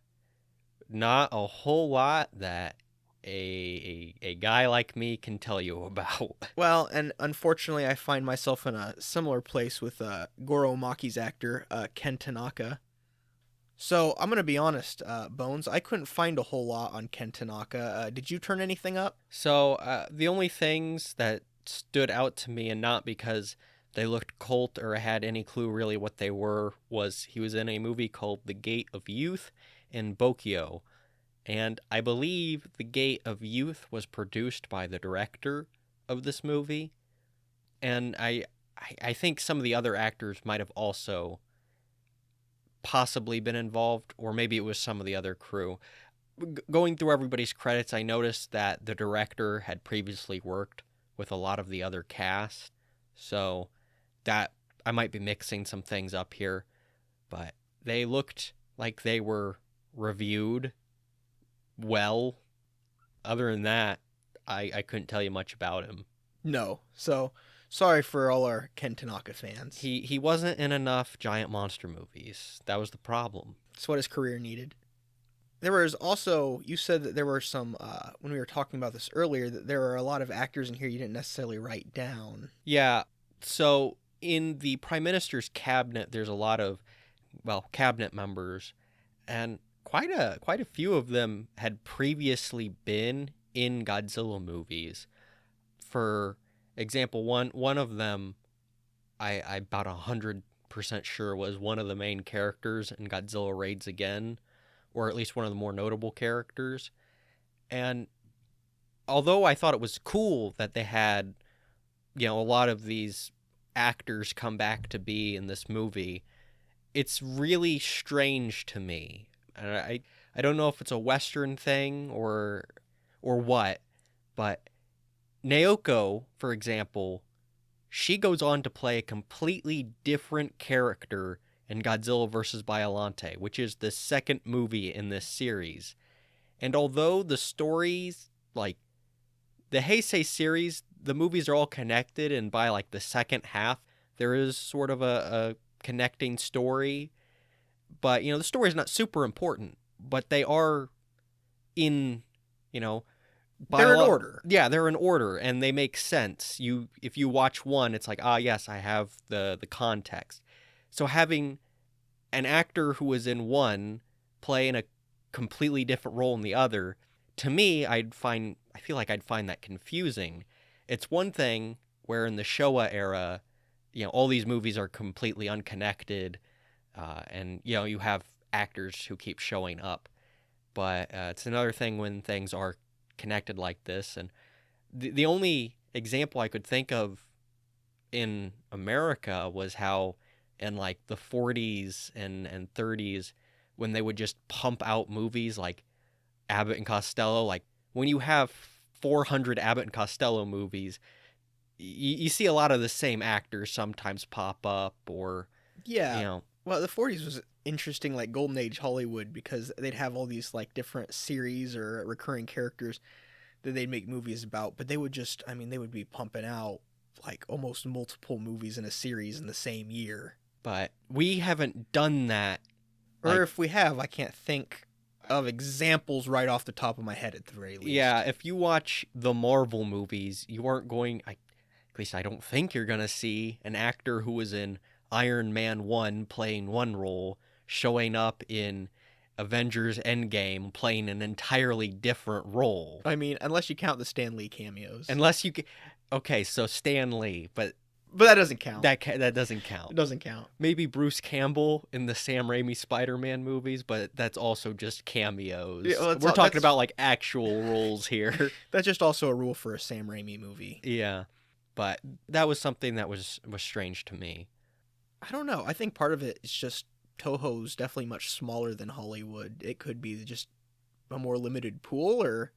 Speaker 2: not a whole lot that a guy like me can tell you about.
Speaker 1: Well, and unfortunately, I find myself in a similar place with Goro Maki's actor, Ken Tanaka. So I'm gonna be honest, Bones. I couldn't find a whole lot on Ken Tanaka. Did you turn anything up?
Speaker 2: So the only things that stood out to me, and not because they looked cult or had any clue really what they were, was he was in a movie called The Gate of Youth in Bokyo. And I believe The Gate of Youth was produced by the director of this movie. And I think some of the other actors might have also possibly been involved, or maybe it was some of the other crew. Going through everybody's credits, I noticed that the director had previously worked with a lot of the other cast. So that I might be mixing some things up here, but they looked like they were reviewed well. Other than that, I couldn't tell you much about him.
Speaker 1: No. So sorry for all our Ken Tanaka fans.
Speaker 2: He wasn't in enough giant monster movies. That was the problem.
Speaker 1: That's what his career needed. There was also, you said that there were some, when we were talking about this earlier, that there are a lot of actors in here you didn't necessarily write down.
Speaker 2: Yeah, so in the Prime Minister's cabinet, there's a lot of, cabinet members, and quite a few of them had previously been in Godzilla movies. For example, one of them, I about 100% sure was one of the main characters in Godzilla Raids Again, or at least one of the more notable characters. And although I thought it was cool that they had, a lot of these actors come back to be in this movie, it's really strange to me. And I don't know if it's a Western thing or what, but Naoko, for example, she goes on to play a completely different character in Godzilla vs. Biollante, which is the second movie in this series. And although the stories, like the Heisei series, the movies are all connected, and by like the second half, there is sort of a connecting story. But, the story is not super important, but they are in,
Speaker 1: They're in order.
Speaker 2: Yeah, they're in order, and they make sense. If you watch one, it's like, yes, I have the context. So having an actor who was in one play in a completely different role in the other, to me, I feel like I'd find that confusing. It's one thing where in the Showa era, all these movies are completely unconnected, and you have actors who keep showing up. But it's another thing when things are connected like this. And the only example I could think of in America was how in like the 40s and 30s, when they would just pump out movies like Abbott and Costello, like when you have 400 Abbott and Costello movies, you see a lot of the same actors sometimes pop up, or
Speaker 1: Yeah. Well, the 40s was interesting, like Golden Age Hollywood, because they'd have all these like different series or recurring characters that they'd make movies about, but they would they would be pumping out like almost multiple movies in a series in the same year.
Speaker 2: But we haven't done that.
Speaker 1: Or if we have, I can't think of examples right off the top of my head at the very least.
Speaker 2: Yeah, if you watch the Marvel movies, you aren't going, at least I don't think you're going to see an actor who was in Iron Man 1 playing one role, showing up in Avengers Endgame playing an entirely different role.
Speaker 1: I mean, unless you count the Stan Lee cameos.
Speaker 2: Okay, so Stan Lee, but
Speaker 1: that doesn't count.
Speaker 2: That doesn't count.
Speaker 1: It doesn't count.
Speaker 2: Maybe Bruce Campbell in the Sam Raimi Spider-Man movies, but that's also just cameos.
Speaker 1: Yeah, well,
Speaker 2: we're talking about like actual roles here.
Speaker 1: That's just also a rule for a Sam Raimi movie.
Speaker 2: Yeah, but that was something that was strange to me.
Speaker 1: I don't know. I think part of it is just Toho's definitely much smaller than Hollywood. It could be just a more limited pool, or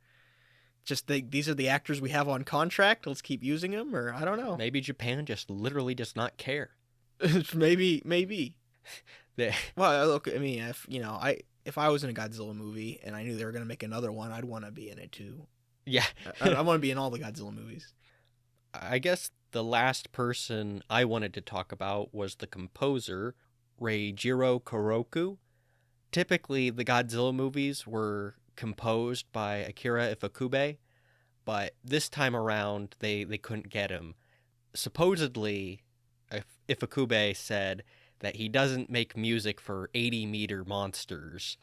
Speaker 1: just these are the actors we have on contract. Let's keep using them, or I don't know.
Speaker 2: Maybe Japan just literally does not care.
Speaker 1: maybe.
Speaker 2: They...
Speaker 1: Well, look, I mean, if I was in a Godzilla movie and I knew they were going to make another one, I'd want to be in it too.
Speaker 2: Yeah.
Speaker 1: I want to be in all the Godzilla movies.
Speaker 2: I guess the last person I wanted to talk about was the composer, Reijiro Koroku. Typically, the Godzilla movies were composed by Akira Ifukube, but this time around, they couldn't get him. Supposedly, Ifukube said that he doesn't make music for 80-meter monsters,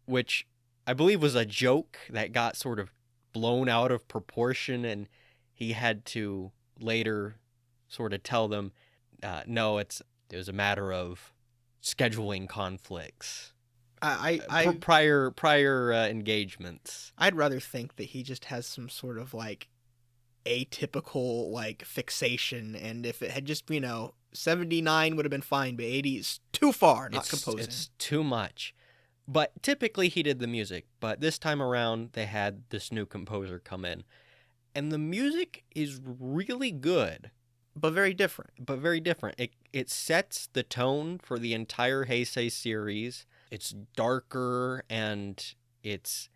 Speaker 2: which I believe was a joke that got sort of blown out of proportion, and he had to later sort of tell them, no, it was a matter of scheduling conflicts. Prior engagements.
Speaker 1: I'd rather think that he just has some sort of like atypical like fixation, and if it had just 79 would have been fine, but 80 is too far. Not composing.
Speaker 2: It's too much. But typically he did the music, but this time around they had this new composer come in, and the music is really good,
Speaker 1: but very different.
Speaker 2: It sets the tone for the entire Heisei series. It's darker, and it's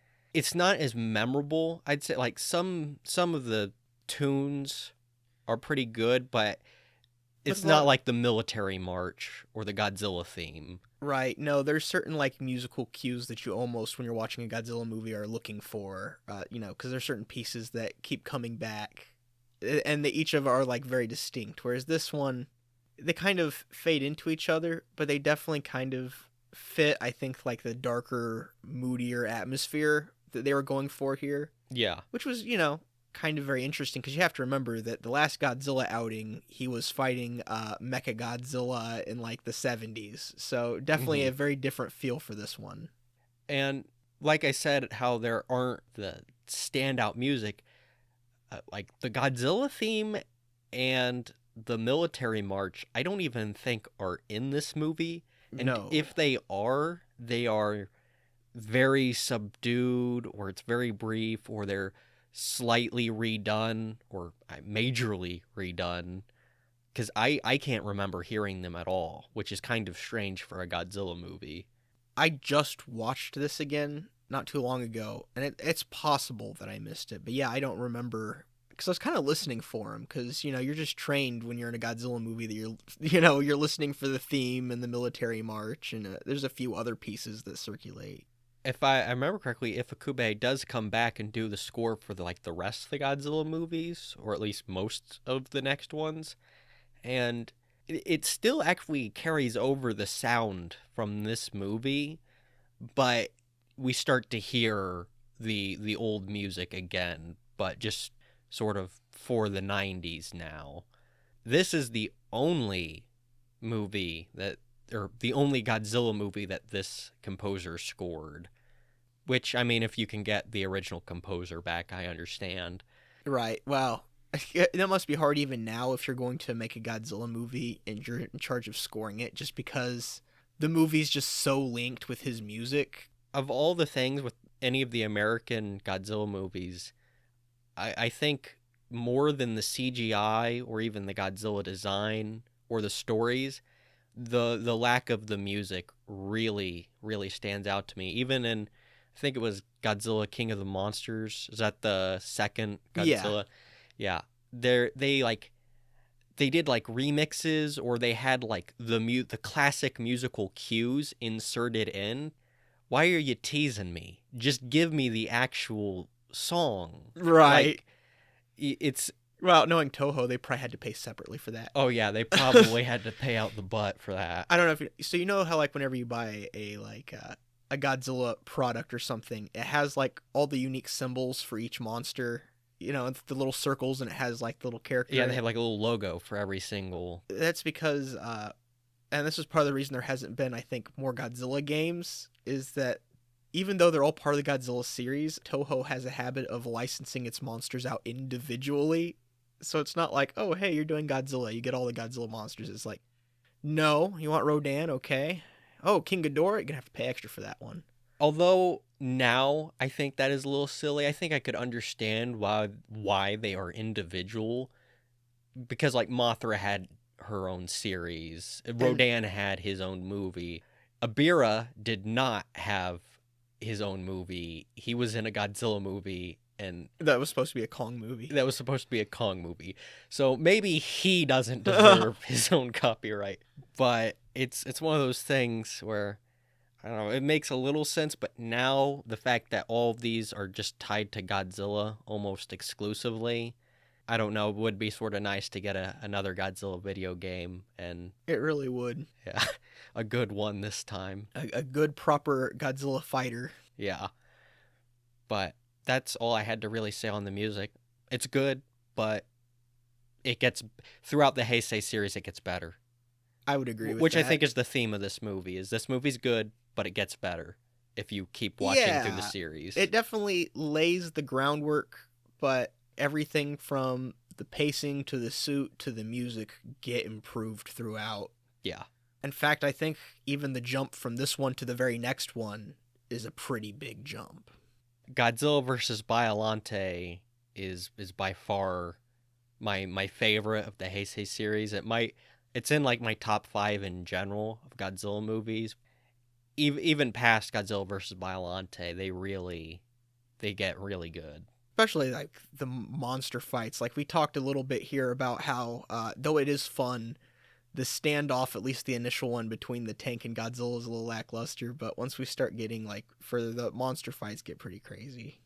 Speaker 2: not as memorable. I'd say like some of the tunes are pretty good, but it's not like the military march or the Godzilla theme.
Speaker 1: Right. No, there's certain like musical cues that you almost, when you're watching a Godzilla movie, are looking for, because there's certain pieces that keep coming back, and they each are like very distinct. Whereas this one, they kind of fade into each other, but they definitely kind of fit, I think, like the darker, moodier atmosphere that they were going for here.
Speaker 2: Yeah.
Speaker 1: Which was, kind of very interesting, because you have to remember that the last Godzilla outing, he was fighting Mecha Godzilla in like the 70s. So definitely a very different feel for this one.
Speaker 2: And like I said, how there aren't the standout music, like the Godzilla theme and the military march, I don't even think are in this movie. And if they are very subdued, or it's very brief, or they're slightly redone, or majorly redone, because I can't remember hearing them at all, which is kind of strange for a Godzilla movie.
Speaker 1: I just watched this again not too long ago, and it's possible that I missed it. But yeah, I don't remember because I was kind of listening for him, because you're just trained when you're in a Godzilla movie that you're listening for the theme and the military march, and there's a few other pieces that circulate.
Speaker 2: If I remember correctly, Ifukube does come back and do the score for the rest of the Godzilla movies, or at least most of the next ones, and it still actually carries over the sound from this movie, but we start to hear the old music again, but just sort of for the 90s now. This is the only movie that, or the only Godzilla movie that this composer scored. Which, I mean, if you can get the original composer back, I understand.
Speaker 1: Right. Wow. That must be hard even now if you're going to make a Godzilla movie and you're in charge of scoring it, just because the movie's just so linked with his music.
Speaker 2: Of all the things with any of the American Godzilla movies, I think more than the CGI or even the Godzilla design or the stories, the lack of the music really, really stands out to me. Even in, I think it was Godzilla King of the Monsters. Is that the second Godzilla? Yeah. They did like remixes, or they had like the classic musical cues inserted in. Why are you teasing me? Just give me the actual song.
Speaker 1: Right.
Speaker 2: Like, it's...
Speaker 1: Well, knowing Toho, they probably had to pay separately for that.
Speaker 2: Oh, yeah, they probably had to pay out the butt for that.
Speaker 1: I don't know if so you know how, like, whenever you buy a Godzilla product or something, it has like all the unique symbols for each monster, the little circles, and it has like the little character.
Speaker 2: Yeah, they have like a little logo for every single.
Speaker 1: That's because and this is part of the reason there hasn't been, I think, more Godzilla games, is that even though they're all part of the Godzilla series, Toho has a habit of licensing its monsters out individually. So it's not like, oh, hey, you're doing Godzilla, you get all the Godzilla monsters. It's like, no, you want Rodan? Okay. Oh, King Ghidorah, you're going to have to pay extra for that one.
Speaker 2: Although now I think that is a little silly. I think I could understand why they are individual. Because like Mothra had her own series. Rodan had his own movie. Abira did not have his own movie. He was in a Godzilla movie, and
Speaker 1: that was supposed to be a Kong movie.
Speaker 2: That was supposed to be a Kong movie. So maybe he doesn't deserve his own copyright. But it's one of those things where, I don't know, it makes a little sense, but now the fact that all of these are just tied to Godzilla almost exclusively, I don't know, it would be sort of nice to get another Godzilla video game. And
Speaker 1: it really would.
Speaker 2: Yeah, a good one this time.
Speaker 1: A good, proper Godzilla fighter.
Speaker 2: Yeah. But that's all I had to really say on the music. It's good, but it gets, throughout the Heisei series, it gets better.
Speaker 1: I would agree with
Speaker 2: Which
Speaker 1: that.
Speaker 2: I think is the theme of this movie, is this movie's good, but it gets better if you keep watching through the series.
Speaker 1: It definitely lays the groundwork, but everything from the pacing to the suit to the music get improved throughout.
Speaker 2: Yeah.
Speaker 1: In fact, I think even the jump from this one to the very next one is a pretty big jump.
Speaker 2: Godzilla vs. Biollante is by far my favorite of the Heisei series. It's in like my top 5 in general of Godzilla movies. Even past Godzilla vs. Biollante, they get really good.
Speaker 1: Especially like the monster fights. Like we talked a little bit here about how, though it is fun, the standoff, at least the initial one between the tank and Godzilla, is a little lackluster. But once we start getting like further, the monster fights get pretty crazy.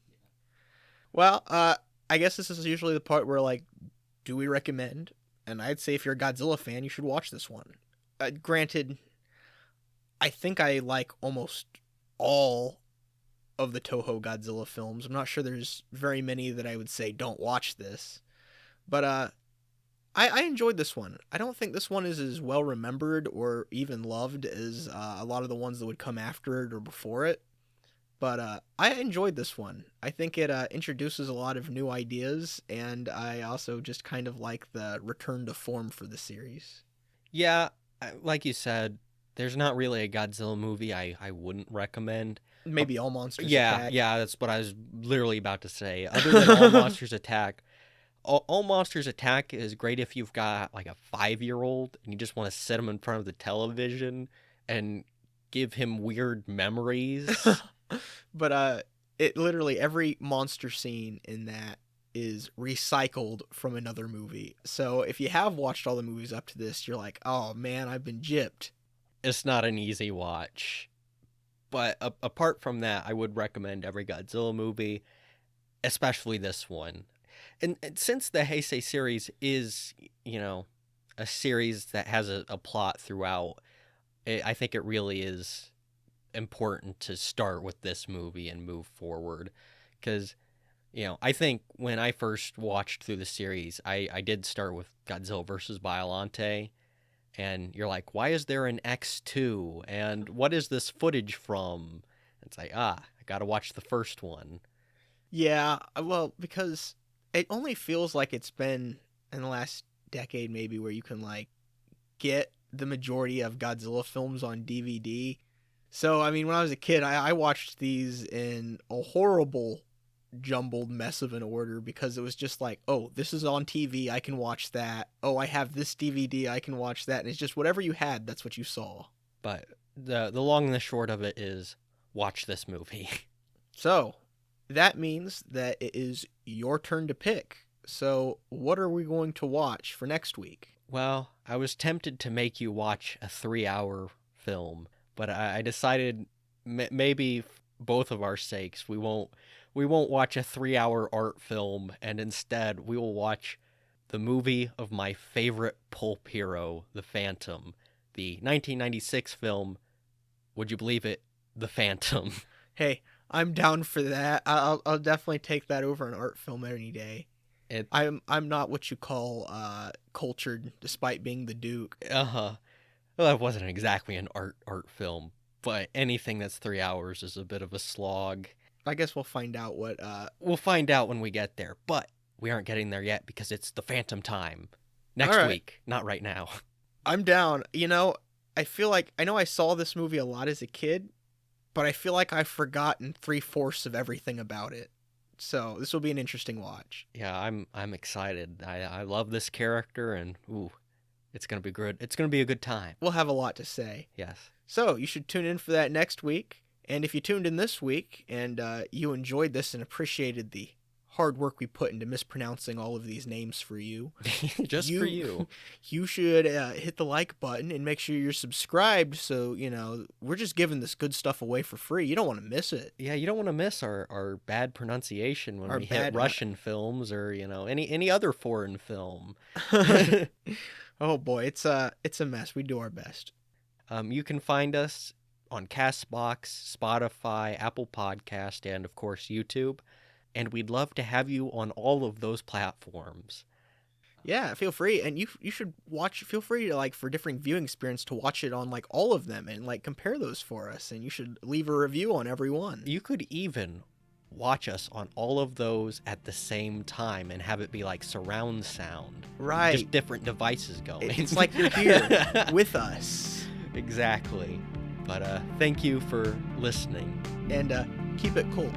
Speaker 1: Well, I guess this is usually the part where, like, do we recommend? And I'd say if you're a Godzilla fan, you should watch this one. Granted, I think I like almost all of the Toho Godzilla films. I'm not sure there's very many that I would say don't watch this. But I enjoyed this one. I don't think this one is as well remembered or even loved as a lot of the ones that would come after it or before it. But I enjoyed this one. I think it introduces a lot of new ideas, and I also just kind of like the return to form for the series.
Speaker 2: Yeah, like you said, there's not really a Godzilla movie I wouldn't recommend.
Speaker 1: Maybe All Monsters Attack.
Speaker 2: Yeah, that's what I was literally about to say. Other than All Monsters Attack, All Monsters Attack is great if you've got like a 5-year-old and you just want to sit him in front of the television and give him weird memories.
Speaker 1: But it literally, every monster scene in that is recycled from another movie. So if you have watched all the movies up to this, you're like, oh man, I've been gypped.
Speaker 2: It's not an easy watch. But apart from that, I would recommend every Godzilla movie, especially this one. And since the Heisei series is, a series that has a plot throughout, I think it really is important to start with this movie and move forward. Because, I think when I first watched through the series, I did start with Godzilla vs. Biollante. And you're like, why is there an X2? And what is this footage from? It's like, I gotta watch the first one.
Speaker 1: Yeah, well, because it only feels like it's been in the last decade maybe where you can, like, get the majority of Godzilla films on DVD. So, I mean, when I was a kid, I watched these in a horrible jumbled mess of an order because it was just like, oh, this is on TV, I can watch that. Oh, I have this DVD, I can watch that. And it's just whatever you had, that's what you saw.
Speaker 2: But the long and the short of it is watch this movie.
Speaker 1: So, that means that it is your turn to pick. So, what are we going to watch for next week?
Speaker 2: Well, I was tempted to make you watch a 3-hour film, but I decided maybe both of our sakes, we won't watch a 3-hour art film, and instead we will watch the movie of my favorite pulp hero, The Phantom, the 1996 film, would you believe it, The Phantom.
Speaker 1: Hey, I'm down for that. I'll definitely take that over an art film any day. I'm not what you call cultured, despite being the Duke.
Speaker 2: Well, that wasn't exactly an art film, but anything that's 3 hours is a bit of a slog.
Speaker 1: I guess we'll find out what...
Speaker 2: We'll find out when we get there, but we aren't getting there yet because it's The Phantom time. Next week, not right now.
Speaker 1: I'm down. I feel like... I know I saw this movie a lot as a kid, but I feel like I've forgotten 3/4 of everything about it. So this will be an interesting watch.
Speaker 2: Yeah, I'm excited. I love this character, and it's gonna be good. It's gonna be a good time.
Speaker 1: We'll have a lot to say.
Speaker 2: Yes.
Speaker 1: So you should tune in for that next week. And if you tuned in this week and you enjoyed this and appreciated the hard work we put into mispronouncing all of these names for you,
Speaker 2: for you,
Speaker 1: you should hit the like button and make sure you're subscribed. So, we're just giving this good stuff away for free. You don't want to miss it.
Speaker 2: Yeah, you don't want to miss our bad pronunciation when we hit Russian films or, any other foreign film.
Speaker 1: Oh boy, it's a mess. We do our best.
Speaker 2: You can find us on Castbox, Spotify, Apple Podcast, and of course YouTube. And we'd love to have you on all of those platforms.
Speaker 1: Yeah, feel free. And you should watch, feel free to, for different viewing experience to watch it on, all of them and, compare those for us. And you should leave a review on every one.
Speaker 2: You could even watch us on all of those at the same time and have it be surround sound.
Speaker 1: Right.
Speaker 2: Just different devices going.
Speaker 1: It's like you're here with us.
Speaker 2: Exactly. But thank you for listening.
Speaker 1: And keep it cool.